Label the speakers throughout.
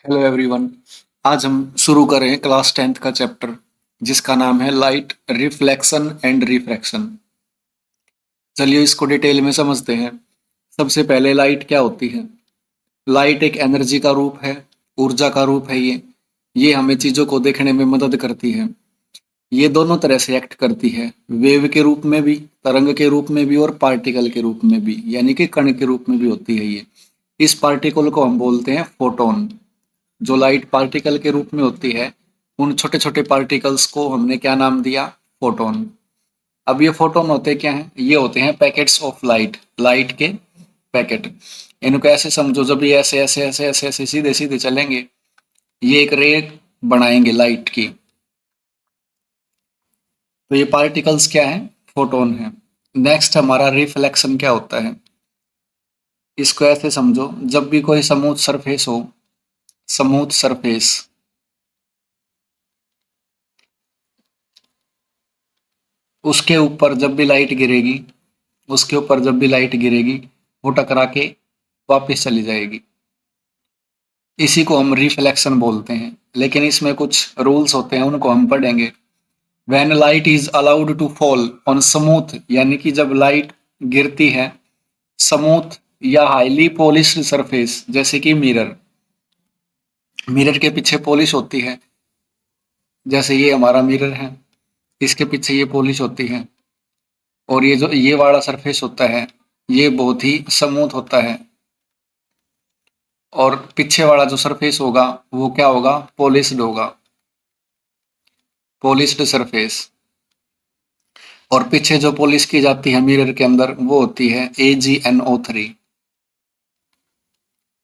Speaker 1: Hello everyone. आज हम शुरू करें क्लास 10th का चैप्टर जिसका नाम है लाइट रिफ्लेक्शन एंड रिफ्रैक्शन। चलिए इसको डिटेल में समझते हैं। सबसे पहले लाइट क्या होती है। लाइट एक एनर्जी का रूप है, ऊर्जा का रूप है। ये हमें चीज़ों को देखने में मदद करती है। ये दोनों तरह से एक्ट करती है, वेव के रूप में भी, तरंग के रूप में भी और पार्टिकल के रूप में भी, यानी कि कण के रूप में भी होती है ये। इस पार्टिकल को हम बोलते हैं फोटोन। जो लाइट पार्टिकल के रूप में होती है, उन छोटे छोटे पार्टिकल्स को हमने क्या नाम दिया? फोटोन। अब ये फोटोन होते क्या हैं? ये होते हैं पैकेट्स ऑफ लाइट, लाइट के पैकेट। इनको ऐसे समझो, जब ये ऐसे ऐसे ऐसे ऐसे ऐसे सीधे सीधे चलेंगे, ये एक रे बनाएंगे लाइट की। तो ये पार्टिकल्स क्या है? फोटोन है। नेक्स्ट हमारा रिफ्लेक्शन क्या होता है। इसको ऐसे समझो, जब भी कोई स्मूथ सरफेस हो, स्मूथ सरफेस, उसके ऊपर जब भी लाइट गिरेगी, उसके ऊपर जब भी लाइट गिरेगी, वो टकरा के वापस चली जाएगी। इसी को हम रिफ्लेक्शन बोलते हैं। लेकिन इसमें कुछ रूल्स होते हैं, उनको हम पढ़ेंगे। When light is allowed to fall on smooth, यानी कि जब लाइट गिरती है स्मूथ या हाईली पॉलिश्ड सरफेस, जैसे कि मिरर। मिरर के पीछे पॉलिश होती है, जैसे ये हमारा मिरर है, इसके पीछे ये पॉलिश होती है। और ये जो ये वाला सरफेस होता है, ये बहुत ही स्मूथ होता है। और पीछे वाला जो सरफेस होगा वो क्या होगा? पॉलिश्ड होगा, पॉलिश्ड सरफेस। और पीछे जो पॉलिश की जाती है मिरर के अंदर, वो होती है AgNO3।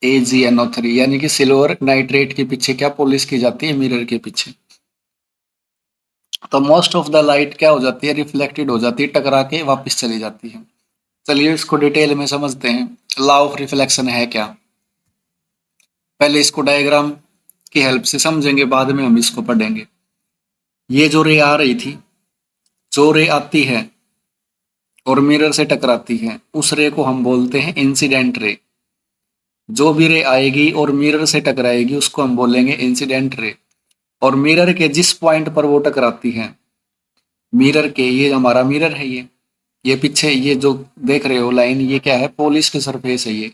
Speaker 1: AgNO3 यानी कि सिल्वर नाइट्रेट के पीछे क्या पॉलिश की जाती है? मिरर के पीछे। तो मोस्ट ऑफ द लाइट क्या हो जाती है? रिफ्लेक्टेड हो जाती है, टकरा के वापस चली जाती है। चलिए इसको डिटेल में समझते हैं। लॉ ऑफ रिफ्लेक्शन है क्या? पहले इसको डायग्राम की हेल्प से समझेंगे, बाद में हम इसको पढ़ेंगे। ये जो रे आ रही थी, जो रे आती है और मिरर से टकराती है, उस रे को हम बोलते हैं इंसिडेंट रे। जो भी रे आएगी और मिरर से टकराएगी उसको हम बोलेंगे इंसिडेंट रे। और मिरर के जिस पॉइंट पर वो टकराती है, मिरर के, ये हमारा मिरर है, ये पीछे ये जो देख रहे हो लाइन, ये क्या है? पॉलिश्ड सरफेस है ये।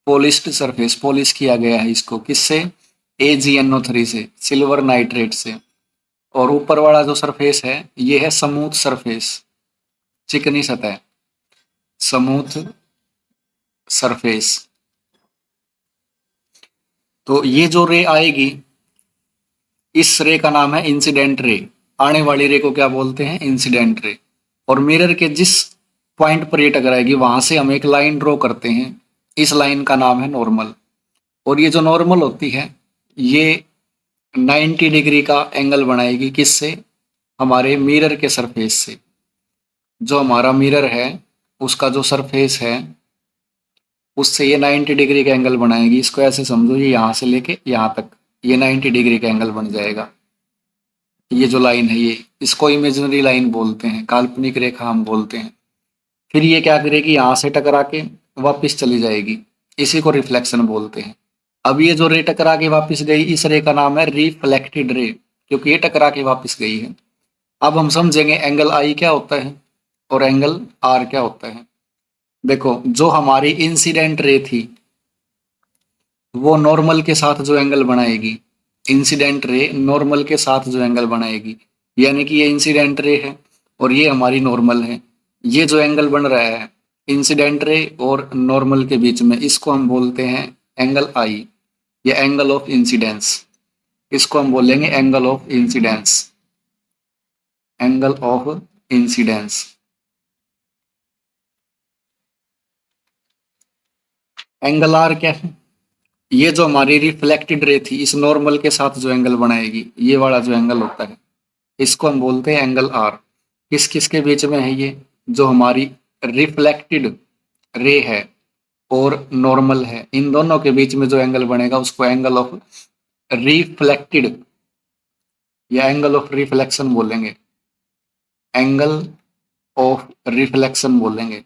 Speaker 1: पॉलिश्ड सरफेस, पॉलिश किया गया है इसको, किससे? AgNO3 से, सिल्वर नाइट्रेट से। और ऊपर वाला जो सरफेस है, ये है स्मूथ सरफेस, चिकनी सतह, स्मूथ सरफेस। तो ये जो रे आएगी, इस रे का नाम है इंसिडेंट रे। आने वाली रे को क्या बोलते हैं? Incident ray. और मिरर के जिस पॉइंट पर ये टकराएगी, वहां से हम एक लाइन ड्रॉ करते हैं। इस लाइन का नाम है नॉर्मल। और ये जो नॉर्मल होती है, ये 90 डिग्री का एंगल बनाएगी, किससे? हमारे मिरर के सरफेस से। जो हमारा मिरर है, उसका जो सरफेस है, उससे ये 90 डिग्री का एंगल बनाएगी। इसको ऐसे समझो, ये यहाँ से लेके यहाँ तक ये 90 डिग्री का एंगल बन जाएगा। ये जो लाइन है, ये इसको इमेजिनरी लाइन बोलते हैं, काल्पनिक रेखा हम बोलते हैं। फिर ये क्या करेगी? यहाँ से टकरा के वापस चली जाएगी। इसी को रिफ्लेक्शन बोलते हैं। अब ये जो रे टकरा के वापस गई, इस रे का नाम है रिफ्लेक्टेड रे, क्योंकि ये टकरा के वापस गई है। अब हम समझेंगे एंगल आई क्या होता है और एंगल आर क्या होता है। देखो, जो हमारी इंसिडेंट रे थी, वो नॉर्मल के साथ जो एंगल बनाएगी, इंसिडेंट रे नॉर्मल के साथ जो एंगल बनाएगी, यानी कि ये इंसिडेंट रे है और ये हमारी नॉर्मल है। ये जो एंगल बन रहा है इंसिडेंट रे और नॉर्मल के बीच में, इसको हम बोलते हैं एंगल आई, या एंगल ऑफ इंसिडेंस। इसको हम बोलेंगे angle of incidence, angle of incidence. Angle r क्या है? ये जो हमारी रिफ्लेक्टेड रे थी, इस नॉर्मल के साथ जो एंगल बनाएगी, ये वाला जो एंगल होता है, इसको हम बोलते हैं एंगल आर। किस किस के बीच में है ये? जो हमारी रिफ्लेक्टेड रे है और नॉर्मल है, इन दोनों के बीच में जो एंगल बनेगा उसको एंगल ऑफ रिफ्लेक्टेड या एंगल ऑफ रिफ्लेक्शन बोलेंगे, एंगल ऑफ रिफ्लेक्शन बोलेंगे,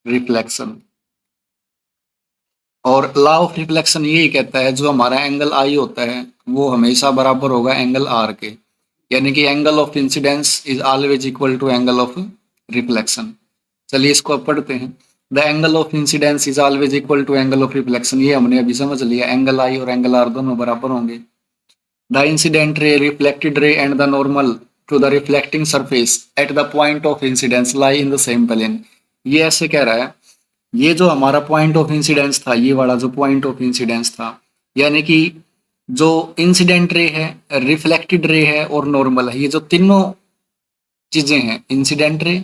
Speaker 1: रिफ्लेक्शन। और लॉ ऑफ रिफ्लेक्शन यही कहता है जो हमारा एंगल आई होता है वो हमेशा बराबर होगा एंगल आर के, यानी कि angle of incidence is always equal to angle of reflection. चलिए इसको अब पढ़ते हैं। The angle of incidence is always equal to angle of reflection, ये हमने अभी समझ लिया, एंगल आई और एंगल आर दोनों बराबर होंगे। The incident ray, reflected ray and the normal to the reflecting surface at the point of incidence lie in the same plane. ये ऐसे कह रहा है, ये जो हमारा पॉइंट ऑफ इंसिडेंस था, ये वाला जो पॉइंट ऑफ इंसिडेंस था, यानी कि जो इंसिडेंट रे है, रिफ्लेक्टेड रे है और नॉर्मल है, ये जो तीनों चीजें हैं, इंसिडेंट रे,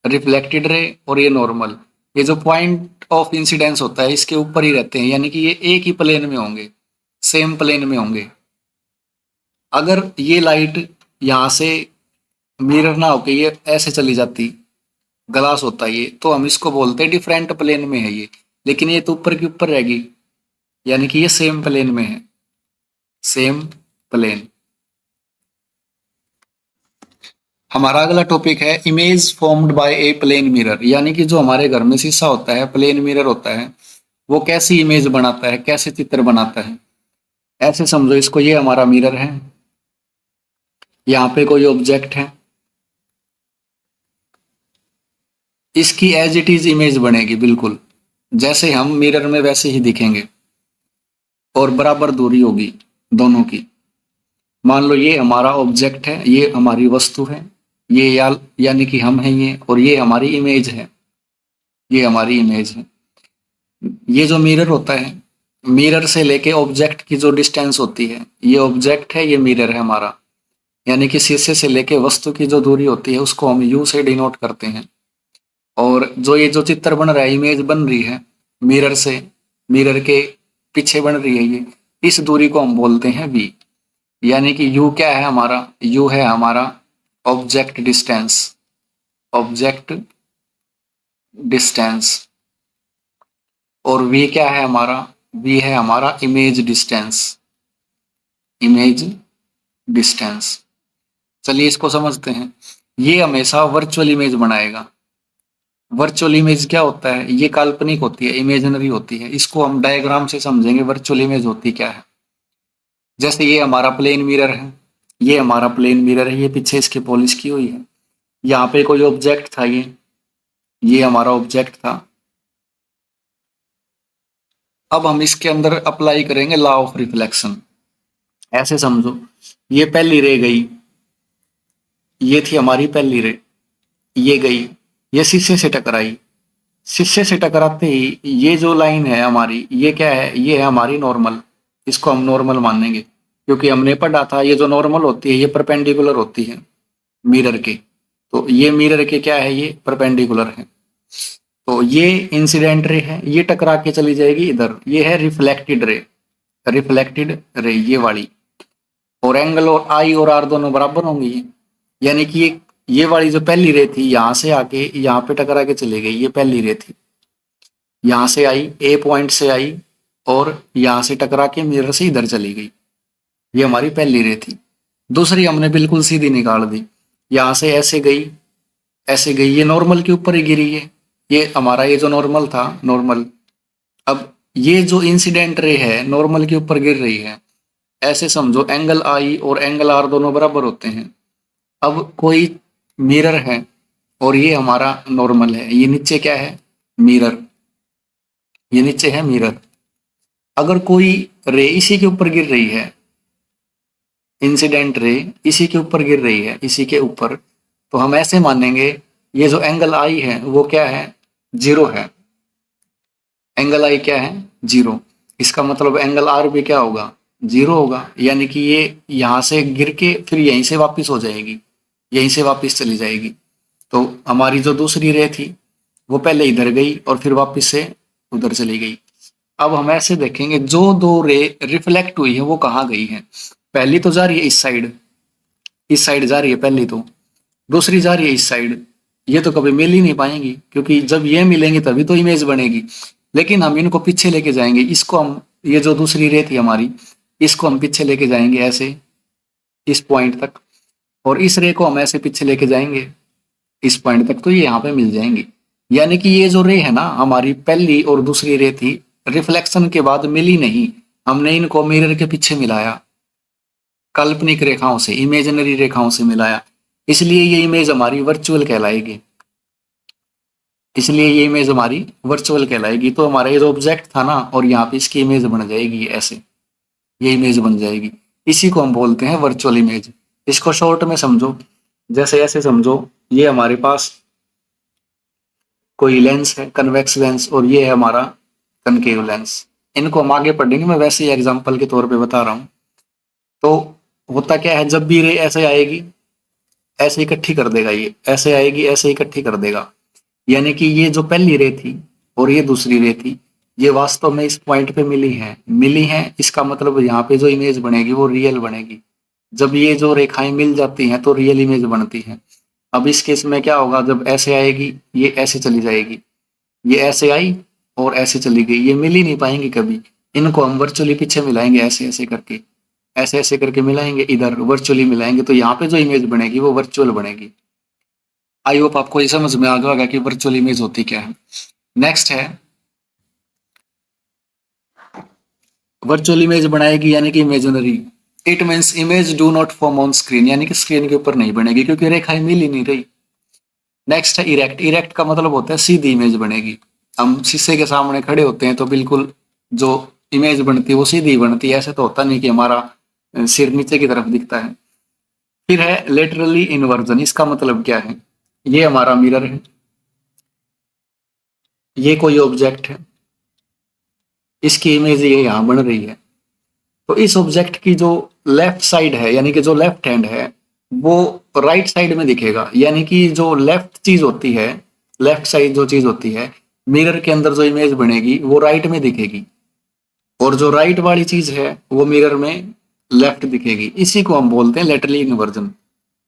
Speaker 1: रिफ्लेक्टेड रे और ये नॉर्मल, ये जो पॉइंट ऑफ इंसिडेंस होता है इसके ऊपर ही रहते हैं, यानी कि ये एक ही प्लेन में होंगे, सेम प्लेन में होंगे। अगर ये लाइट यहाँ से मिरर ना होके ये ऐसे चली जाती, ग्लास होता है ये, तो हम इसको बोलते हैं डिफरेंट प्लेन में है ये, लेकिन ये तो ऊपर के ऊपर रहेगी, यानी कि ये सेम प्लेन में है, सेम प्लेन। हमारा अगला टॉपिक है image formed by a plane mirror, यानी कि जो हमारे घर में शीशा होता है, प्लेन मिरर होता है, वो कैसी इमेज बनाता है, कैसे चित्र बनाता है। ऐसे समझो इसको, ये हमारा मिरर है, यहाँ पे कोई ऑब्जेक्ट है, इसकी एज इट इज इमेज बनेगी बिल्कुल जैसे हम मिरर में वैसे ही दिखेंगे, और बराबर दूरी होगी दोनों की। मान लो ये हमारा ऑब्जेक्ट है, ये हमारी वस्तु है, ये यानी कि हम हैं ये, और ये हमारी इमेज है, ये हमारी इमेज है। ये जो मिरर होता है, मिरर से लेके ऑब्जेक्ट की जो डिस्टेंस होती है, ये ऑब्जेक्ट है, ये मिरर है हमारा, यानी कि शीशे से लेके वस्तु की जो दूरी होती है उसको हम यू से डिनोट करते हैं। और जो ये जो चित्र बन रहा है, इमेज बन रही है मिरर से, मिरर के पीछे बन रही है ये, इस दूरी को हम बोलते हैं वी, यानी कि यू क्या है हमारा, यू है हमारा ऑब्जेक्ट डिस्टेंस, ऑब्जेक्ट डिस्टेंस, और वी क्या है हमारा, वी है हमारा इमेज डिस्टेंस, इमेज डिस्टेंस। चलिए इसको समझते हैं। ये हमेशा वर्चुअल इमेज बनाएगा। वर्चुअल इमेज क्या होता है, ये काल्पनिक होती है, इमेजिनरी होती है, इसको हम डायग्राम से समझेंगे वर्चुअल इमेज होती क्या है। जैसे ये हमारा प्लेन मिरर है, ये हमारा प्लेन मिरर है, ये पीछे इसके पॉलिश की हुई है, यहाँ पे कोई ऑब्जेक्ट था, ये हमारा ऑब्जेक्ट था। अब हम इसके अंदर अप्लाई करेंगे लॉ ऑफ रिफ्लेक्शन। ऐसे समझो, ये पहली रे गई, ये थी हमारी पहली रे, ये गई, ये शीशे से टकराई, शीशे से टकराते ही ये जो लाइन है हमारी, ये क्या है, ये है हमारी नॉर्मल, इसको हम नॉर्मल मानेंगे, क्योंकि हमने पढ़ा था ये जो नॉर्मल होती है ये परपेंडिकुलर होती है मिरर के, तो ये मिरर के क्या है, ये परपेंडिकुलर है। तो ये इंसिडेंट रे है, ये टकरा के चली जाएगी इधर, ये है रिफ्लेक्टेड रे, रिफ्लेक्टेड रे ये वाली, और एंगल और आई और आर दोनों बराबर होंगे ये, यानी कि ये वाली जो पहली रे थी यहाँ से आके यहाँ पे टकरा के चली गई, ये पहली रे थी, यहाँ से आई, ए पॉइंट से आई और यहाँ से टकरा के मिरर से इधर चली गई, ये हमारी पहली रे थी। दूसरी हमने बिल्कुल सीधी निकाल दी, यहाँ से ऐसे गई, ऐसे गई, ये नॉर्मल के ऊपर ही गिरी है, ये हमारा ये जो नॉर्मल था, नॉर्मल। अब ये जो इंसिडेंट रे है नॉर्मल के ऊपर गिर रही है, ऐसे समझो एंगल आई और एंगल आर दोनों बराबर होते हैं। अब कोई मिरर है और ये हमारा नॉर्मल है, ये नीचे क्या है, मिरर, ये नीचे है मिरर। अगर कोई रे इसी के ऊपर गिर रही है, इंसिडेंट रे इसी के ऊपर गिर रही है, इसी के ऊपर, तो हम ऐसे मानेंगे ये जो एंगल आई है वो क्या है, जीरो है, एंगल आई क्या है, जीरो। इसका मतलब एंगल आर भी क्या होगा, जीरो होगा, यानी कि ये यहाँ से गिर के फिर यहीं से वापस हो जाएगी, यहीं से वापस चली जाएगी। तो हमारी जो दूसरी रे थी वो पहले इधर गई और फिर वापस से उधर चली गई। अब हम ऐसे देखेंगे जो दो रे रिफ्लेक्ट हुई है वो कहाँ गई है। पहली तो जा रही है इस साइड जा रही है पहली, तो दूसरी जा रही है इस साइड। ये तो कभी मिल ही नहीं पाएंगी, क्योंकि जब ये मिलेंगे तभी तो इमेज बनेगी। लेकिन हम इनको पीछे लेके जाएंगे, इसको हम, ये जो दूसरी रे थी हमारी, इसको हम पीछे लेके जाएंगे ऐसे इस पॉइंट तक, और इस रे को हम ऐसे पीछे लेके जाएंगे इस पॉइंट तक, तो ये यहाँ पे मिल जाएंगी। यानी कि ये जो रे है ना हमारी, पहली और दूसरी रे थी, रिफ्लेक्शन के बाद मिली नहीं, हमने इनको मिरर के पीछे मिलाया, काल्पनिक रेखाओं से, इमेजिनरी रेखाओं से मिलाया, इसलिए ये इमेज हमारी वर्चुअल कहलाएगी। इसलिए ये इमेज हमारी वर्चुअल कहलाएगी। तो हमारा ये जो ऑब्जेक्ट था ना, और यहाँ पे इसकी इमेज बन जाएगी ऐसे, ये इमेज बन जाएगी। इसी को हम बोलते हैं वर्चुअल इमेज। इसको शॉर्ट में समझो, जैसे ऐसे समझो, ये हमारे पास कोई लेंस है, कन्वेक्स लेंस, और ये है हमारा कनकेव लेंस। इनको हम आगे पढ़ेंगे, मैं वैसे ही एग्जांपल के तौर पे बता रहा हूँ। तो होता क्या है, जब भी रे ऐसे आएगी, ऐसे इकट्ठी कर देगा, ये ऐसे आएगी, ऐसे इकट्ठी कर देगा। यानी कि ये जो पहली रे थी और ये दूसरी रे थी, ये वास्तव में इस पॉइंट पे मिली हैं। इसका मतलब यहाँ पे जो इमेज बनेगी वो रियल बनेगी। जब ये जो रेखाएं मिल जाती हैं तो रियल इमेज बनती है। अब इस केस में क्या होगा, जब ऐसे आएगी, ये ऐसे चली जाएगी, ये ऐसे आई और ऐसे चली गई, ये मिल ही नहीं पाएंगी कभी। इनको हम वर्चुअली पीछे मिलाएंगे, ऐसे ऐसे करके, ऐसे ऐसे करके मिलाएंगे, इधर वर्चुअली मिलाएंगे, तो यहाँ पे जो इमेज बनेगी वो वर्चुअल बनेगी। आई होप आपको ये समझ में आ गया होगा कि वर्चुअल इमेज होती क्या है। नेक्स्ट है, वर्चुअल इमेज बनाएगी यानी कि imaginary. It means image do not form on screen, यानी कि स्क्रीन के ऊपर नहीं बनेगी क्योंकि रेखाएं मिल ही नहीं रही। नेक्स्ट है इरेक्ट। इरेक्ट का मतलब होता है सीधी इमेज बनेगी। हम शीशे के सामने खड़े होते हैं तो बिल्कुल जो इमेज बनती है वो सीधी बनती है, ऐसे तो होता नहीं कि हमारा सिर नीचे की तरफ दिखता है। फिर है लेटरली इन्वर्जन। इसका मतलब क्या है, ये हमारा मिरर है, ये कोई ऑब्जेक्ट है, इसकी इमेज ये यहाँ बन रही है। तो इस ऑब्जेक्ट की जो लेफ्ट साइड है, यानी कि जो लेफ्ट हैंड है, वो राइट साइड में दिखेगा। यानी कि जो लेफ्ट चीज होती है, लेफ्ट साइड जो चीज होती है, मिरर के अंदर जो इमेज बनेगी वो राइट में दिखेगी, और जो राइट वाली चीज है वो मिरर में लेफ्ट दिखेगी। इसी को हम बोलते हैं लेटरली इन्वर्जन।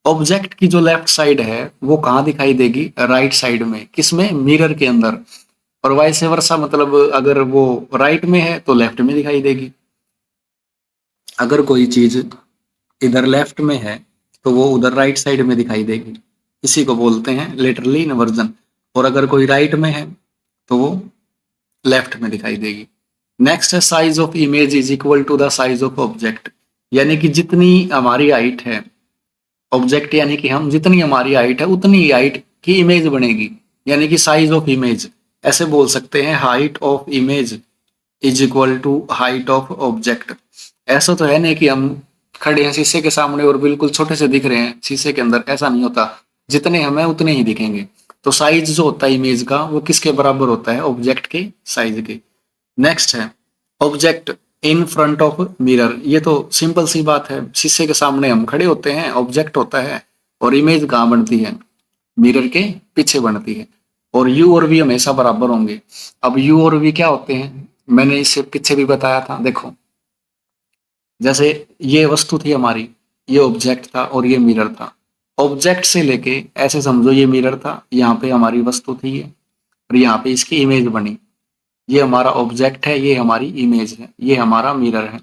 Speaker 1: ऑब्जेक्ट की जो लेफ्ट साइड है वो कहाँ दिखाई देगी, राइट साइड में, किसमें, मिरर के अंदर। और वाइस वर्सा, मतलब अगर वो राइट में है तो लेफ्ट में दिखाई देगी। अगर कोई चीज इधर लेफ्ट में है तो वो उधर राइट साइड में दिखाई देगी। इसी को बोलते हैं लेटरली इन्वर्जन। और अगर कोई राइट में है तो वो लेफ्ट में दिखाई देगी। नेक्स्ट है size of image is equal to the size of object. यानी कि जितनी हमारी हाइट है, ऑब्जेक्ट यानी कि हम, जितनी हमारी हाइट है उतनी ही हाइट की इमेज बनेगी, यानी कि साइज ऑफ इमेज। ऐसे बोल सकते हैं, height of image is equal to height of object. ऐसा तो है नहीं कि हम खड़े हैं शीशे के सामने और बिल्कुल छोटे से दिख रहे हैं शीशे के अंदर, ऐसा नहीं होता। जितने हमें उतने ही दिखेंगे। तो साइज जो होता है इमेज का वो किसके बराबर होता है, ऑब्जेक्ट के साइज के। नेक्स्ट है object in front of mirror. ये तो सिंपल सी बात है, शीशे के सामने हम खड़े होते हैं, ऑब्जेक्ट होता है, और इमेज कहाँ बनती है, मिरर के पीछे बनती है। और यू और वी हमेशा बराबर होंगे। अब यू और वी क्या होते हैं, मैंने इससे पीछे भी बताया था। देखो, जैसे ये वस्तु थी हमारी, ये ऑब्जेक्ट था और ये मिरर था। ऑब्जेक्ट से लेके ऐसे समझो ये मिरर था, यहाँ पे हमारी वस्तु थी ये, और यहाँ पे इसकी इमेज बनी। ये हमारा ऑब्जेक्ट है, ये हमारी इमेज है, ये हमारा मिरर है।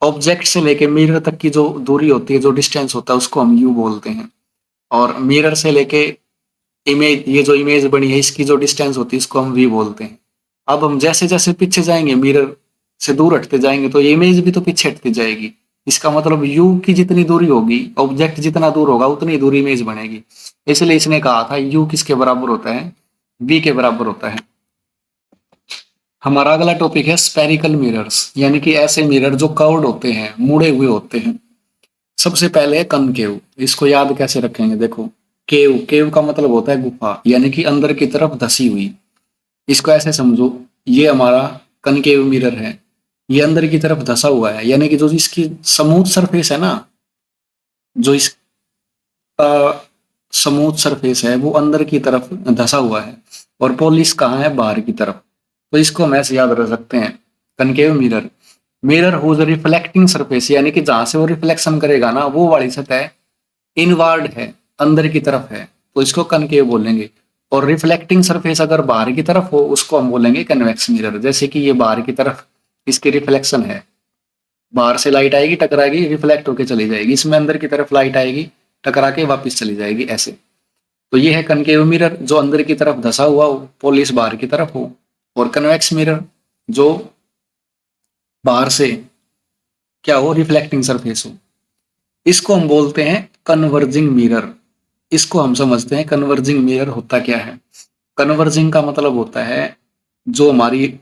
Speaker 1: ऑब्जेक्ट से लेके मिरर तक की जो दूरी होती है, जो डिस्टेंस होता है, उसको हम यू बोलते हैं। और मिरर से लेके इमेज, ये जो इमेज बनी है, इसकी जो डिस्टेंस होती है, इसको हम वी बोलते हैं। अब हम जैसे जैसे पीछे जाएंगे, मिरर से दूर हटते जाएंगे, तो ये इमेज भी तो पीछे हटती जाएगी। इसका मतलब यू की जितनी दूरी होगी, ऑब्जेक्ट जितना दूर होगा, उतनी दूरी इमेज बनेगी। इसलिए इसने कहा था यू किसके बराबर होता है, वी के बराबर होता है। हमारा अगला टॉपिक है स्पेरिकल मिरर्स, यानी कि ऐसे मिरर जो कर्व्ड होते हैं, मुड़े हुए होते हैं। सबसे पहले है कनकेव। इसको याद कैसे रखेंगे, देखो, केव, केव का मतलब होता है गुफा, यानी कि अंदर की तरफ धसी हुई। इसको ऐसे समझो, ये हमारा कनकेव मिरर है, ये अंदर की तरफ धसा हुआ है, यानी कि जो इसकी स्मूथ सरफेस है ना, जो इसका स्मूथ सरफेस है वो अंदर की तरफ धसा हुआ है, और पॉलिश कहाँ है, बाहर की तरफ। तो इसको हम ऐसे याद रख सकते हैं, concave mirror. Mirror whose reflecting surface, यानी कि जहां से वो रिफ्लेक्शन करेगा ना, वो वाली सतह इनवर्ड है, अंदर की तरफ है, तो इसको कनकेव बोलेंगे। और रिफ्लेक्टिंग सरफेस अगर बाहर की तरफ हो, उसको हम बोलेंगे कन्वेक्स मिरर। जैसे कि ये बाहर की तरफ इसकी रिफ्लेक्शन है, बाहर से लाइट आएगी, टकराएगी, रिफ्लेक्ट होके चली जाएगी, इसमें अंदर की तरफ लाइट आएगी, टकरा के वापस चली जाएगी, ऐसे। तो ये है कनकेव मिरर, जो अंदर की तरफ धसा हुआ हो, पॉलिश बाहर की तरफ हो। और कन्वेक्स मिरर, जो बाहर से क्या हो, रिफ्लेक्टिंग सरफेस हो। इसको हम बोलते हैं कन्वर्जिंग मिरर। इसको हम समझते हैं कन्वर्जिंग मिरर होता क्या है। कन्वर्जिंग का मतलब होता है जो हमारी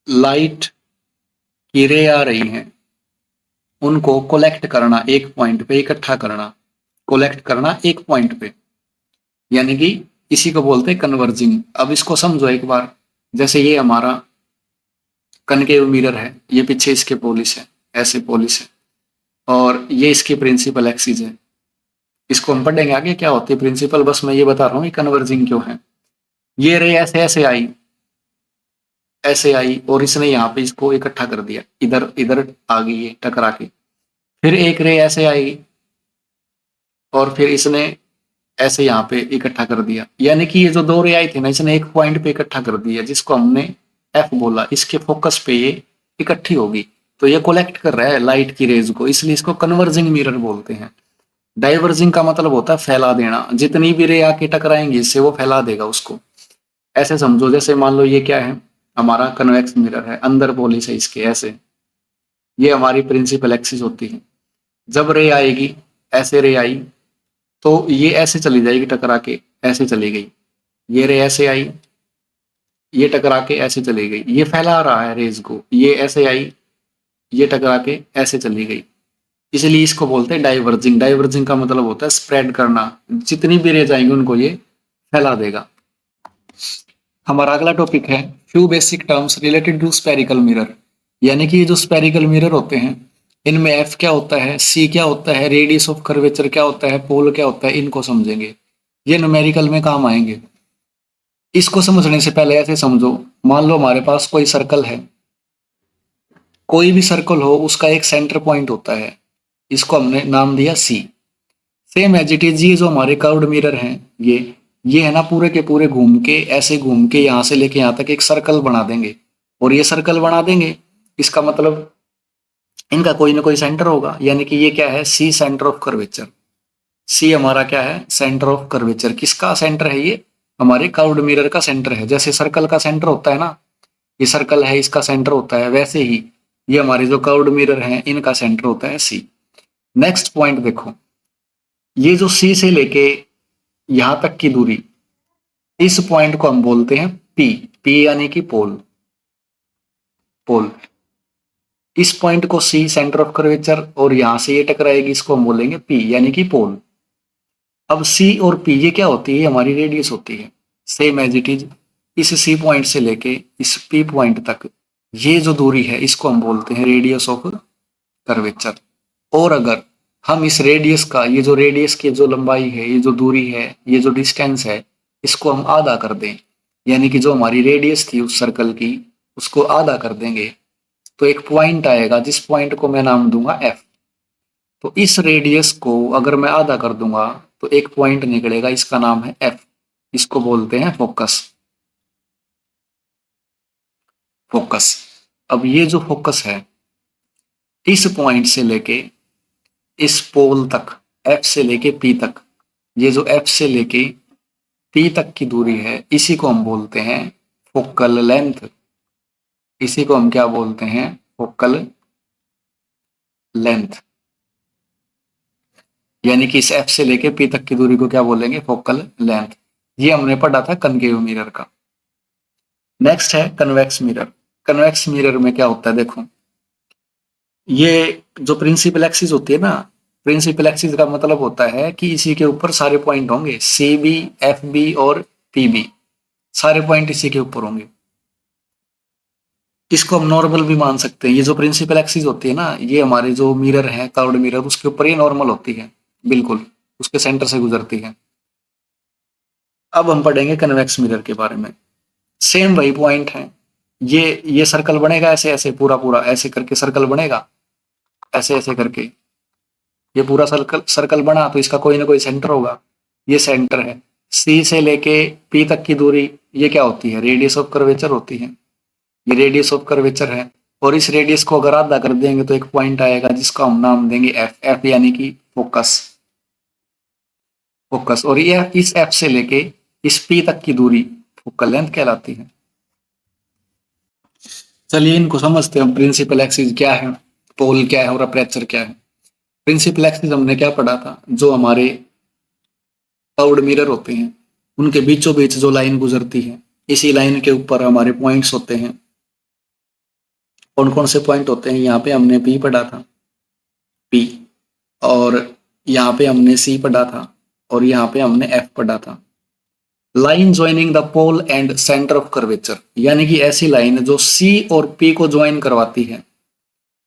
Speaker 1: लाइट की रे आ रही हैं उनको कोलेक्ट करना, एक पॉइंट पे इकट्ठा करना, कोलेक्ट करना एक पॉइंट पे, यानी कि इसी को बोलते हैं कन्वर्जिंग। अब इसको समझो एक बार, जैसे ये हमारा कनकेव मिरर है, ये पीछे इसके पोलिस है, ऐसे पोलिस है, और ये इसकी प्रिंसिपल एक्सिस है। इसको हम पढ़ेंगे आगे क्या होती है प्रिंसिपल, बस मैं ये बता रहा हूँ कन्वर्जिंग क्यों है। ये रे ऐसे ऐसे आई, ऐसे आई और इसने यहाँ पे इसको इकट्ठा कर दिया, इधर इधर आ गई ये टकरा के। फिर एक रे ऐसे आई और फिर इसने ऐसे यहाँ पे इकट्ठा कर दिया, यानी कि ये जो दो रे आई थी ना, इसने एक पॉइंट पे इकट्ठा कर दिया जिसको हमने एफ बोला। इसके फोकस पे ये इकट्ठी होगी, तो ये कोलेक्ट कर रहा है लाइट की रेज को, इसलिए इसको कन्वर्जिंग मिरर बोलते हैं। डाइवर्जिंग का मतलब होता है फैला देना, जितनी भी रे आके टकराएंगी इससे वो फैला देगा उसको। ऐसे समझो जैसे मान लो ये क्या है, हमारा कन्वेक्स मिरर है, अंदर पोलिस है इसके ऐसे, ये हमारी प्रिंसिपल एक्सिस होती है। जब रे आएगी, ऐसे रे आई तो ये ऐसे चली जाएगी टकरा के, ऐसे चली गई। ये रे ऐसे आई, ये टकरा के ऐसे चली गई, ये फैला रहा है रेज को। ये ऐसे आई, ये टकरा के ऐसे चली गई, इसलिए इसको बोलते हैं डाइवर्जिंग। डाइवर्जिंग का मतलब होता है स्प्रेड करना, जितनी भी रेज आएंगी उनको ये फैला देगा। हमारा अगला टॉपिक है few basic terms related to spherical mirror, यानी कि ये जो स्पेरिकल मिरर होते हैं इनमें एफ क्या होता है, सी क्या होता है, रेडियस ऑफ कर्वेचर क्या होता है, पोल क्या होता है, इनको समझेंगे। ये न्यूमेरिकल में काम आएंगे। इसको समझने से पहले ऐसे समझो, मान लो हमारे पास कोई सर्कल है, कोई भी सर्कल हो उसका एक सेंटर पॉइंट होता है, इसको हमने नाम दिया सी। सेम एज इट इज ये जो हमारे कर्व्ड मिरर हैं, ये है ना पूरे के पूरे घूम के, ऐसे घूम के यहाँ से लेके यहाँ तक एक सर्कल बना देंगे, और ये सर्कल बना देंगे, इसका मतलब इनका कोई ना कोई सेंटर होगा, यानी कि ये क्या है, सी सेंटर ऑफ कर्वेचर। सी हमारा क्या है, सेंटर ऑफ कर्वेचर। किसका सेंटर है ये, हमारे कर्व्ड मिरर का सेंटर है। जैसे सर्कल का सेंटर होता है ना, ये सर्कल है इसका सेंटर होता है, वैसे ही ये हमारे जो कर्व्ड मिरर हैं इनका सेंटर होता है सी। नेक्स्ट पॉइंट देखो, ये जो सी से लेके यहां तक की दूरी, इस पॉइंट को हम बोलते हैं पी। पी यानी कि पोल, पोल। इस पॉइंट को सी सेंटर ऑफ कर्वेचर, और यहां से ये टकराएगी, इसको हम बोलेंगे पी यानी कि पोल। अब सी और पी ये क्या होती है, हमारी रेडियस होती है। सेम एज इट इज इस सी पॉइंट से लेके इस पी पॉइंट तक ये जो दूरी है इसको हम बोलते हैं रेडियस ऑफ कर्वेचर। और अगर हम इस रेडियस का, ये जो रेडियस की जो लंबाई है, ये जो दूरी है, ये जो डिस्टेंस है, इसको हम आधा कर दें, यानी कि जो हमारी रेडियस थी उस सर्कल की उसको आधा कर देंगे, तो एक पॉइंट आएगा जिस पॉइंट को मैं नाम दूंगा एफ। तो इस रेडियस को अगर मैं आधा कर दूंगा तो एक पॉइंट निकलेगा, इसका नाम है एफ। इसको बोलते हैं फोकस, फोकस। अब ये जो फोकस है, इस पॉइंट से लेके इस पोल तक, एफ से लेके पी तक, ये जो एफ से लेके पी तक की दूरी है इसी को हम बोलते हैं फोकल लेंथ। इसी को हम क्या बोलते हैं, फोकल लेंथ। यानी कि इस एफ से लेके पी तक की दूरी को क्या बोलेंगे, फोकल लेंथ। ये हमने पढ़ा था कनकेव मिरर का। नेक्स्ट है कन्वेक्स मिरर। कन्वेक्स मिरर में क्या होता है देखो, ये जो प्रिंसिपल एक्सिस होती है ना, प्रिंसिपल एक्सिस का मतलब होता है कि इसी के ऊपर सारे पॉइंट होंगे, सी बी, एफ बी और पी बी, सारे पॉइंट इसी के ऊपर होंगे। इसको हम नॉर्मल भी मान सकते हैं। ये जो प्रिंसिपल एक्सिस होती है ना, ये हमारे जो मिरर है, कर्व्ड मिरर, उसके ऊपर ये नॉर्मल होती है, बिल्कुल उसके सेंटर से गुजरती है। अब हम पढ़ेंगे कन्वेक्स मिरर के बारे में। सेम वही पॉइंट है, ये सर्कल बनेगा ऐसे ऐसे, पूरा पूरा ऐसे करके सर्कल बनेगा, ऐसे ऐसे करके ये पूरा सर्कल सर्कल बना, तो इसका कोई ना कोई सेंटर होगा, ये सेंटर है। सी से लेके पी तक की दूरी ये क्या होती है, रेडियस ऑफ कर्वेचर होती है, ये रेडियस ऑफ कर्वेचर है। और इस रेडियस को अगर आधा कर देंगे तो एक पॉइंट आएगा जिसका हम नाम देंगे एफ। एफ यानी कि फोकस, फोकस। और ये इस एफ से लेके इस पी तक की दूरी फोकल लेंथ कहलाती है। चलिए इनको समझते हैं, प्रिंसिपल एक्सिस क्या है, पोल क्या है और अपर्चर क्या है। प्रिंसिपल एक्सिस हमने क्या पढ़ा था, जो हमारे कर्व्ड मिरर होते हैं उनके बीचों बीच जो लाइन गुजरती है, इसी लाइन के ऊपर हमारे पॉइंट्स होते हैं। कौन कौन से पॉइंट होते हैं, यहाँ पे हमने पी पढ़ा था, पी, और यहाँ पे हमने सी पढ़ा था, और यहाँ पे हमने एफ पढ़ा था। Line joining the pole and centre of curvature, यानी कि ऐसी लाइन जो सी और पी को ज्वाइन करवाती है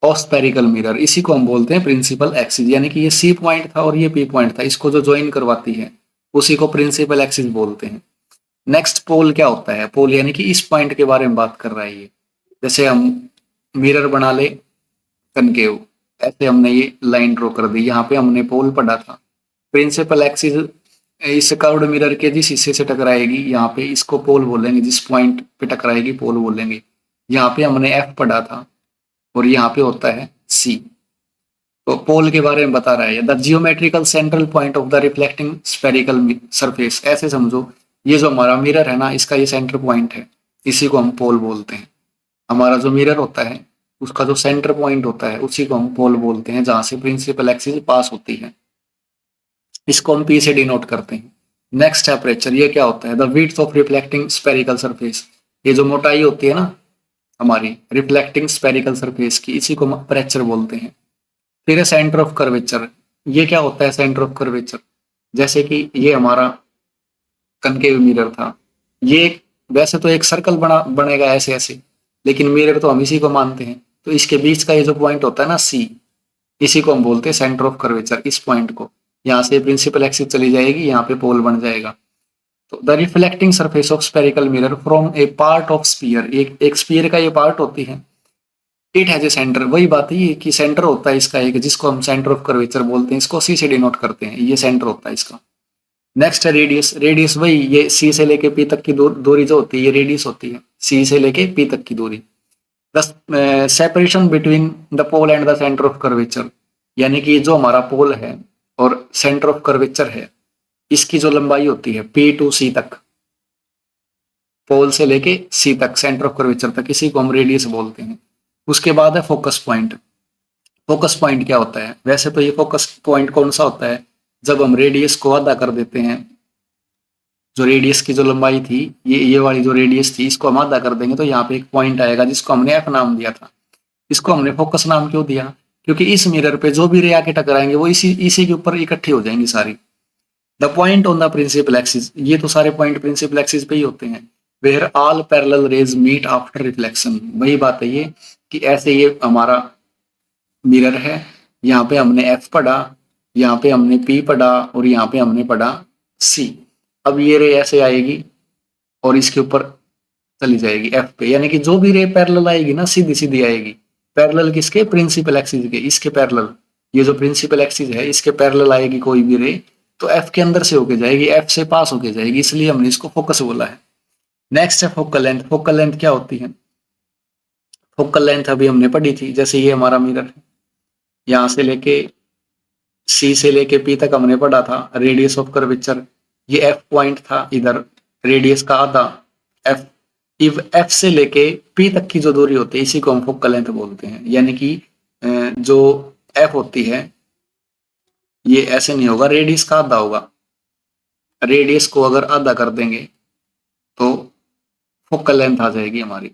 Speaker 1: ऑफ स्पेरिकल मिरर, इसी को हम बोलते हैं प्रिंसिपल एक्सिस। यानी कि ये सी पॉइंट था और ये पी पॉइंट था, इसको जो ज्वाइन करवाती है उसी को प्रिंसिपल एक्सिस बोलते हैं। नेक्स्ट पोल क्या होता है, पोल यानी कि इस पॉइंट के बारे में बात कर रहा है ये। जैसे हम मिरर बना ले कनकेव, ऐसे हमने ये लाइन ड्रॉ कर दी, यहाँ पे हमने पोल पढ़ा था। प्रिंसिपल एक्सिस इस कर्व्ड मिरर के जिस हिस्से से टकराएगी, यहाँ पे इसको पोल बोलेंगे, जिस पॉइंट पे टकराएगी पोल बोलेंगे। यहाँ पे हमने एफ पढ़ा था और यहाँ पे होता है सी। तो पोल के बारे में बता रहा है, the geometrical central point of the reflecting spherical surface. ऐसे समझो, ये जो हमारा मिरर है ना, इसका ये सेंटर पॉइंट है, इसी को हम पोल बोलते हैं। हमारा जो मिरर होता है उसका जो सेंटर पॉइंट होता है उसी को हम पोल बोलते हैं, जहां से प्रिंसिपल एक्सिस पास होती है। इसको हम पी से डिनोट करते हैं। नेक्स्ट टेम्परेचर, ये क्या होता है, the width of reflecting spherical surface. ये जो मोटाई होती है ना हमारी रिफ्लेक्टिंग स्फेरिकल सरफेस की, इसी को हम अपर्चर बोलते हैं। फिर है सेंटर ऑफ कर्वेचर। ये क्या होता है सेंटर ऑफ कर्वेचर, जैसे कि ये हमारा कनकेव मिरर था, ये वैसे तो एक सर्कल बनेगा ऐसे ऐसे, लेकिन मिरर तो हम इसी को मानते हैं। तो इसके बीच का ये जो पॉइंट होता है ना सी, इसी को हम बोलते हैं सेंटर ऑफ कर्वेचर। इस पॉइंट को, यहाँ से प्रिंसिपल एक्सिस चली जाएगी, यहाँ पे पोल बन जाएगा। तो the reflecting surface of spherical mirror from A part of sphere, एक स्पीयर का ये पार्ट होती है। इट हैज ए सेंटर, वही बात है कि सेंटर होता है इसका एक, जिसको हम सेंटर ऑफ कर्वेचर बोलते हैं, इसको सी से डिनोट करते हैं, ये सेंटर होता है इसका। नेक्स्ट है रेडियस। रेडियस वही ये सी से लेके पी तक की दूरी जो होती है, ये रेडियस होती है, सी से लेके पी तक की दूरी। The separation between the pole and the centre of curvature, यानी कि जो हमारा पोल है और सेंटर ऑफ कर्वेचर है, इसकी जो लंबाई होती है पी टू सी तक, पोल से लेके सी तक, सेंटर ऑफ कर्वेचर तक, इसी को हम रेडियस बोलते हैं। उसके बाद है फोकस पॉइंट। फोकस पॉइंट क्या होता है, वैसे तो ये फोकस पॉइंट कौन सा होता है, जब हम रेडियस को आधा कर देते हैं, जो रेडियस की जो लंबाई थी, ये वाली जो रेडियस थी, इसको हम आधा कर देंगे तो यहाँ पे एक पॉइंट आएगा जिसको हमने एफ नाम दिया था। इसको हमने फोकस नाम क्यों दिया, क्योंकि इस मिरर पे जो भी रे आके टकराएंगे वो इसी के ऊपर इकट्ठी हो जाएंगी सारी। The point on the principal axis, ये तो सारे पॉइंट प्रिंसिपल एक्सिस पे ही होते हैं। Where all parallel rays meet after reflection, वही बात है ये कि ऐसे ये हमारा मिरर है, यहाँ पे हमने एफ पढ़ा, यहाँ पे हमने पी पढ़ा और यहाँ पे हमने पढ़ा सी। अब ये रे ऐसे आएगी और इसके ऊपर चली जाएगी एफ पे, यानी कि जो भी रे पैरेलल आएगी ना सीधी सीधी आएगी। पैरेलल किसके, प्रिंसिपल एक्सिस के, इसके पैरेलल, ये जो प्रिंसिपल एक्सिस है इसके पैरेलल आएगी कोई भी रे, तो एफ के अंदर से होके जाएगी, एफ से पास होके जाएगी, इसलिए हमने इसको फोकस बोला है। नेक्स्ट है फोकल लेंथ। फोकल लेंथ क्या होती है, फोकल लेंथ अभी हमने पढ़ी थी। जैसे ये हमारा मिरर है, यहाँ से लेके सी से लेके पी तक हमने पढ़ा था रेडियस ऑफ कर्वेचर, ये एफ पॉइंट था इधर, रेडियस का आधा एफ। एफ से लेके पी तक की जो दूरी होती है इसी को हम फोकल लेंथ बोलते हैं। यानी कि जो एफ होती है ये ऐसे नहीं होगा, रेडियस का आधा होगा, रेडियस को अगर आधा कर देंगे तो फोकल लेंथ आ जाएगी हमारी।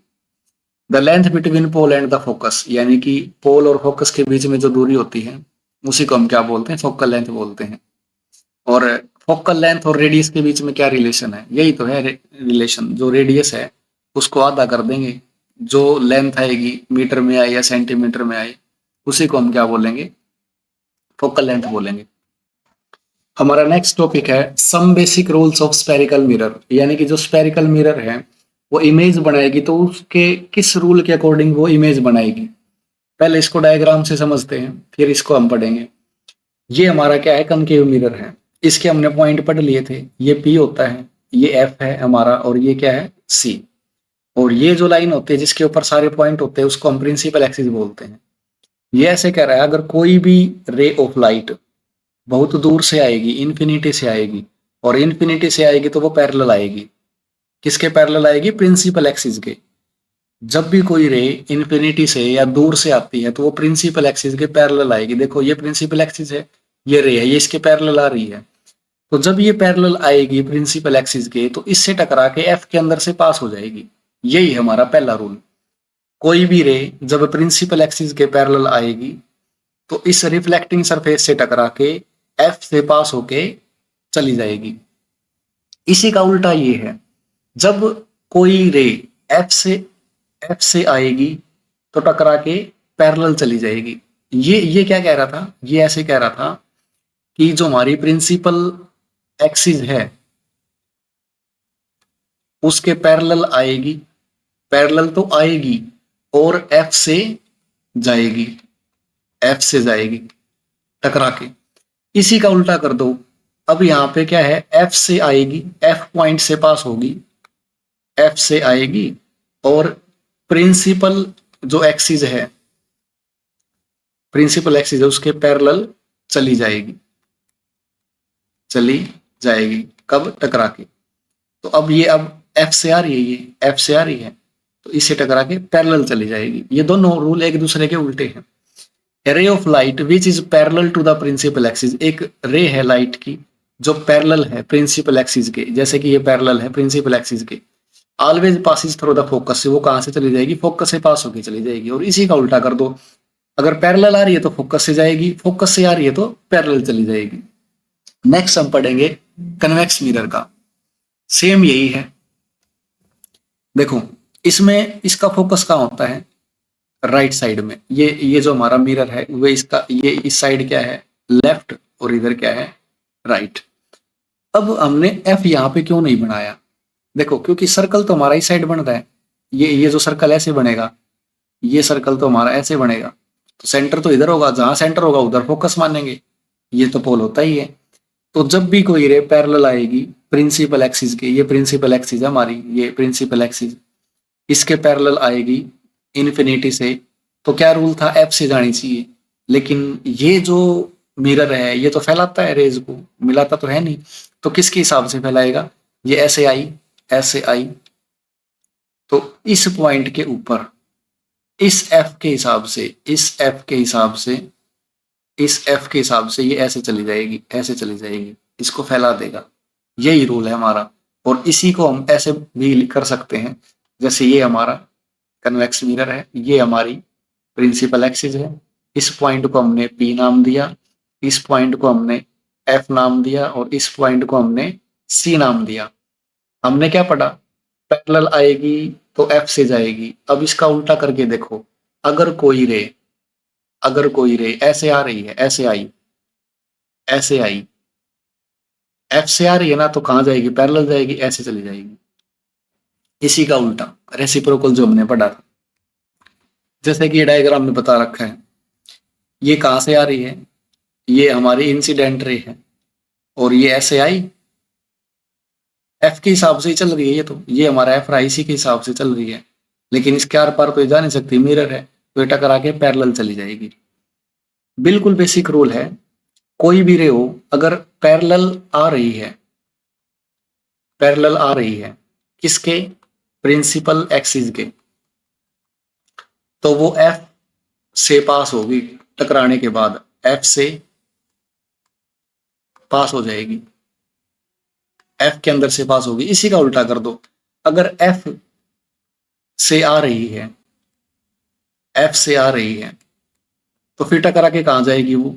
Speaker 1: The length between pole and the focus, यानी कि पोल और फोकस के बीच में जो दूरी होती है उसी को हम क्या बोलते हैं, फोकल लेंथ बोलते हैं। और फोकल लेंथ और रेडियस के बीच में क्या रिलेशन है, यही तो है रिलेशन। जो रेडियस है उसको आधा कर देंगे, जो लेंथ आएगी मीटर में आए या सेंटीमीटर में आए उसी को हम क्या बोलेंगे, फोकल लेंथ बोलेंगे। हमारा नेक्स्ट टॉपिक है some basic rules of spherical mirror, यानी कि जो स्फेरिकल मिरर है वो इमेज बनाएगी तो उसके किस रूल के अकॉर्डिंग वो इमेज बनाएगी। पहले इसको डायग्राम से समझते हैं फिर इसको हम पढ़ेंगे। ये हमारा क्या है, कनकेव मिरर है, इसके हमने पॉइंट पढ़ लिए थे, ये पी होता है, ये एफ है हमारा, और ये क्या है सी। और ये जो लाइन होती है जिसके ऊपर सारे पॉइंट होते हैं उसको हम प्रिंसिपल एक्सिस बोलते हैं। ये ऐसे कह रहा है अगर कोई भी रे ऑफ लाइट बहुत दूर से आएगी, इन्फिनिटी से आएगी, और इन्फिनिटी से आएगी तो वो पैरेलल आएगी, किसके पैरेलल आएगी, प्रिंसिपल एक्सिस के। जब भी कोई रे इन्फिनिटी से या दूर से आती है तो वो प्रिंसिपल एक्सिस के पैरेलल आएगी। देखो ये प्रिंसिपल एक्सिस है, ये रे है, ये इसके पैरेलल आ रही है। तो जब ये पैरेलल आएगी प्रिंसिपल एक्सिस के तो इससे टकरा के एफ के अंदर से पास हो जाएगी। यही है हमारा पहला रूल। कोई भी रे जब प्रिंसिपल एक्सिस के पैरेलल आएगी तो इस रिफ्लेक्टिंग सरफेस से टकरा के एफ से पास होके चली जाएगी। इसी का उल्टा ये है, जब कोई रे एफ से आएगी तो टकरा के पैरेलल चली जाएगी। ये क्या कह रहा था, ये ऐसे कह रहा था कि जो हमारी प्रिंसिपल एक्सिस है उसके पैरेलल आएगी, पैरेलल तो आएगी और एफ से जाएगी, एफ से जाएगी टकरा के। इसी का उल्टा कर दो। अब यहां पे क्या है, एफ से आएगी, एफ पॉइंट से पास होगी, एफ से आएगी और प्रिंसिपल जो एक्सिस है, प्रिंसिपल एक्सिस है उसके पैरेलल चली जाएगी, चली जाएगी। कब? टकरा के। तो अब ये अब एफ से आ रही है, ये एफ से आ रही है तो इससे टकरा के पैरेलल चली जाएगी। ये दोनों रूल एक दूसरे के उल्टे हैं। A ray of light which is parallel to the principal axis, एक रे है लाइट की जो पैरेलल है प्रिंसिपल एक्सिस के, जैसे कि ये पैरेलल है प्रिंसिपल एक्सिस के, always passes through the focus से, वो कहां से चली जाएगी? फोकस से पास होकर चली जाएगी। और इसी का उल्टा कर दो, अगर पैरेलल आ रही है तो फोकस से जाएगी, फोकस से आ रही है तो पैरेलल चली जाएगी। नेक्स्ट हम पढ़ेंगे कन्वेक्स मिरर का। सेम यही है। देखो इसमें इसका फोकस कहाँ होता है? राइट साइड में। ये जो हमारा मिरर है वो इसका, ये इस साइड क्या है? लेफ्ट, और इधर क्या है? राइट। अब हमने एफ यहाँ पे क्यों नहीं बनाया? देखो क्योंकि सर्कल तो हमारा इस साइड बन रहा है, ये जो सर्कल ऐसे बनेगा, ये सर्कल तो हमारा ऐसे बनेगा, तो सेंटर तो इधर होगा, जहां सेंटर होगा उधर फोकस मानेंगे, ये तो पोल होता ही है। तो जब भी कोई रे पैरेलल आएगी प्रिंसिपल एक्सिस के, ये प्रिंसिपल एक्सिस है हमारी, ये प्रिंसिपल एक्सिस, इसके पैरेलल आएगी इन्फिनिटी से, तो क्या रूल था? एफ से जानी चाहिए। लेकिन ये जो मिरर है ये तो फैलाता है रेज को, मिलाता तो है नहीं, तो किसके हिसाब से फैलाएगा? ये ऐसे आई, ऐसे आई, तो इस पॉइंट के ऊपर इस एफ के हिसाब से, इस एफ के हिसाब से, इस एफ के हिसाब से ये ऐसे चली जाएगी, ऐसे चली जाएगी, इसको फैला देगा। यही रूल है हमारा। और इसी को हम ऐसे भी कर सकते हैं, जैसे ये हमारा कन्वेक्स मिरर है, ये हमारी प्रिंसिपल एक्सिस है, इस पॉइंट को हमने पी नाम दिया, इस पॉइंट को हमने एफ नाम दिया और इस पॉइंट को हमने सी नाम दिया। हमने क्या पढ़ा? पैरेलल आएगी तो एफ से जाएगी। अब इसका उल्टा करके देखो, अगर कोई रे ऐसे आ रही है, ऐसे आई, ऐसे आई, एफ से आ रही है ना, तो कहां जाएगी? पैरेलल जाएगी, ऐसे चली जाएगी। इसी का उल्टा रेसिप्रोकल जो हमने पढ़ा था, जैसे कि ये डायग्राम में बता रखा है, ये कहां से आ रही है? ये हमारी इंसिडेंट रे है और ये ऐसे आई, एफ के हिसाब से ही चल रही है, ये हमारा एफ रहा, इसी के हिसाब से चल रही है। लेकिन इसके आर पार तो ये जा नहीं सकती, मिरर है, तो ये टकरा के पैरेलल चली जाएगी। बिल्कुल बेसिक रूल है, कोई भी रे हो अगर पैरेलल आ रही है, पैरेलल आ रही है किसके? प्रिंसिपल एक्सिस के, तो वो एफ से पास होगी, टकराने के बाद एफ से पास हो जाएगी, एफ के अंदर से पास होगी। इसी का उल्टा कर दो, अगर एफ से आ रही है, एफ से आ रही है, तो फिर टकरा के कहां जाएगी? वो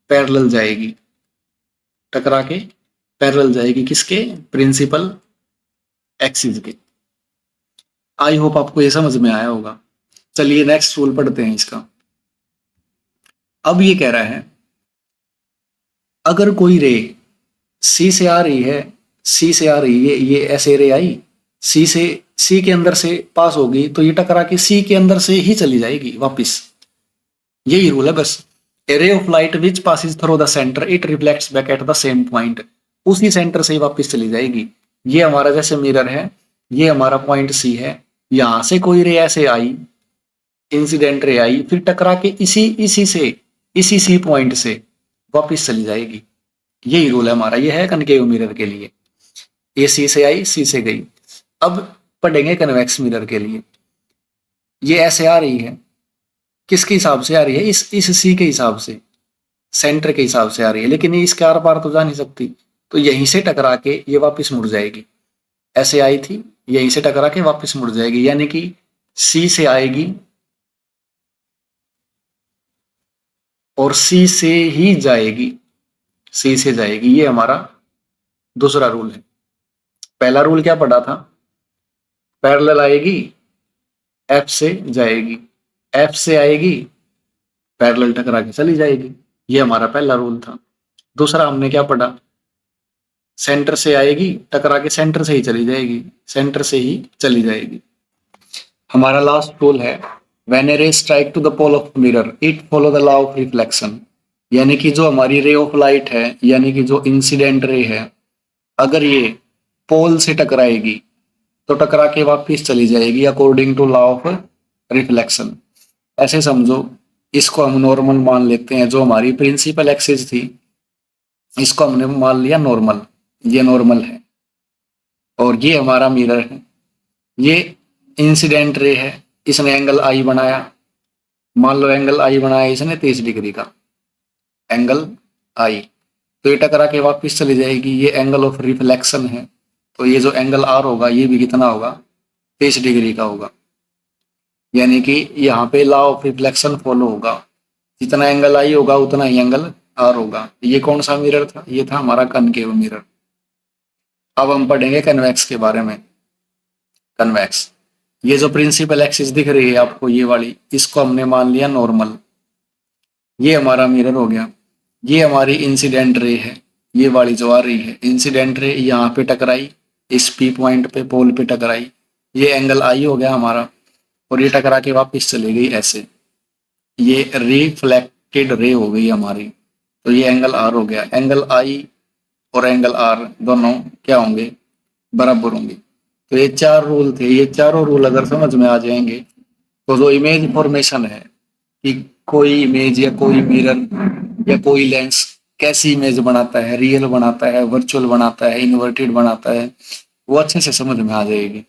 Speaker 1: पैरेलल जाएगी, टकरा के पैरेलल जाएगी किसके? प्रिंसिपल एक्सिस के। आई होप आपको ये समझ में आया होगा। चलिए नेक्स्ट रूल पढ़ते हैं इसका। अब ये कह रहा है, अगर कोई रे सी से आ रही है, सी से आ रही है, ये ऐसे रे आई, सी के अंदर से पास होगी, तो ये टकरा के सी के अंदर से ही चली जाएगी वापिस। यही रूल है बस। A ray of light which passes through the centre it reflects back at the same point, उसी सेंटर से ही वापिस चली जाएगी। ये हमारा जैसे मिरर है, ये हमारा पॉइंट सी है, यहां से कोई रे ऐसे आई, इंसिडेंट रे आई, फिर टकरा के इसी सी पॉइंट से वापिस चली जाएगी। यही रूल है हमारा। ये है कनकेव मिरर के लिए, ये सी से आई, सी से गई। अब पढ़ेंगे कन्वेक्स मिरर के लिए। ये ऐसे आ रही है, किसके हिसाब से आ रही है? इस सी के हिसाब से, सेंटर के हिसाब से आ रही है, लेकिन ये इसके आर पार तो जा नहीं सकती, तो यहीं से टकरा के ये वापस मुड़ जाएगी। ऐसे आई थी, यहीं से टकरा के वापस मुड़ जाएगी, यानी कि सी से आएगी और सी से ही जाएगी, सी से जाएगी। ये हमारा दूसरा रूल है। पहला रूल क्या पढ़ा था? पैरेलल आएगी, एफ से जाएगी, एफ से आएगी, पैरेलल टकरा के चली जाएगी। ये हमारा पहला रूल था। दूसरा हमने क्या पढ़ा? सेंटर से आएगी, टकरा के सेंटर से ही चली जाएगी, सेंटर से ही चली जाएगी। हमारा लास्ट रूल है, when a ray strike to the pole of mirror it follow the law of reflection. यानी कि जो हमारी रे ऑफ लाइट है, यानी कि जो इंसिडेंट रे है, अगर ये पोल से टकराएगी तो टकरा के वापस चली जाएगी according to law of reflection. ऐसे समझो, इसको हम नॉर्मल मान लेते हैं। जो हमारी प्रिंसिपल एक्सिस थी, इसको हमने मान लिया नॉर्मल, ये नॉर्मल है, और ये हमारा मिरर है। ये इंसिडेंट रे है, इसने एंगल आई बनाया, मान लो एंगल आई बनाया इसने 30 डिग्री का एंगल आई, तो ये टकरा के वापस चली जाएगी। ये एंगल ऑफ रिफ्लेक्शन है, तो ये जो एंगल आर होगा ये भी कितना होगा? 30 डिग्री का होगा। यानी कि यहाँ पे लॉ ऑफ रिफ्लेक्शन फॉलो होगा, जितना एंगल आई होगा उतना ही एंगल आर होगा। ये कौन सा मिरर था? ये था हमारा कनकेव मिरर। अब हम पढ़ेंगे कन्वेक्स के बारे में। कन्वेक्स, ये जो प्रिंसिपल एक्सिस दिख रही है आपको, ये वाली, इसको हमने मान लिया नॉर्मल। ये हमारा मिरर हो गया। ये हमारी इंसिडेंट रे है, ये वाली जो आ रही है इंसिडेंट रे, यहाँ पे टकराई, इस पी पॉइंट पे, पोल पे टकराई, ये एंगल आई हो गया हमारा, और ये टकरा के वापस चली गई ऐसे, ये रिफ्लेक्टेड रे हो गई हमारी, तो ये एंगल आर हो गया। एंगल आई और एंगल आर दोनों क्या होंगे? बराबर होंगे। तो ये चार रूल थे। ये चारों रूल अगर समझ में आ जाएंगे तो जो इमेज फॉर्मेशन है कि कोई इमेज या कोई मिरर या कोई लेंस कैसी इमेज बनाता है, रियल बनाता है, वर्चुअल बनाता है, इन्वर्टेड बनाता है, वो अच्छे से समझ में आ जाएगी।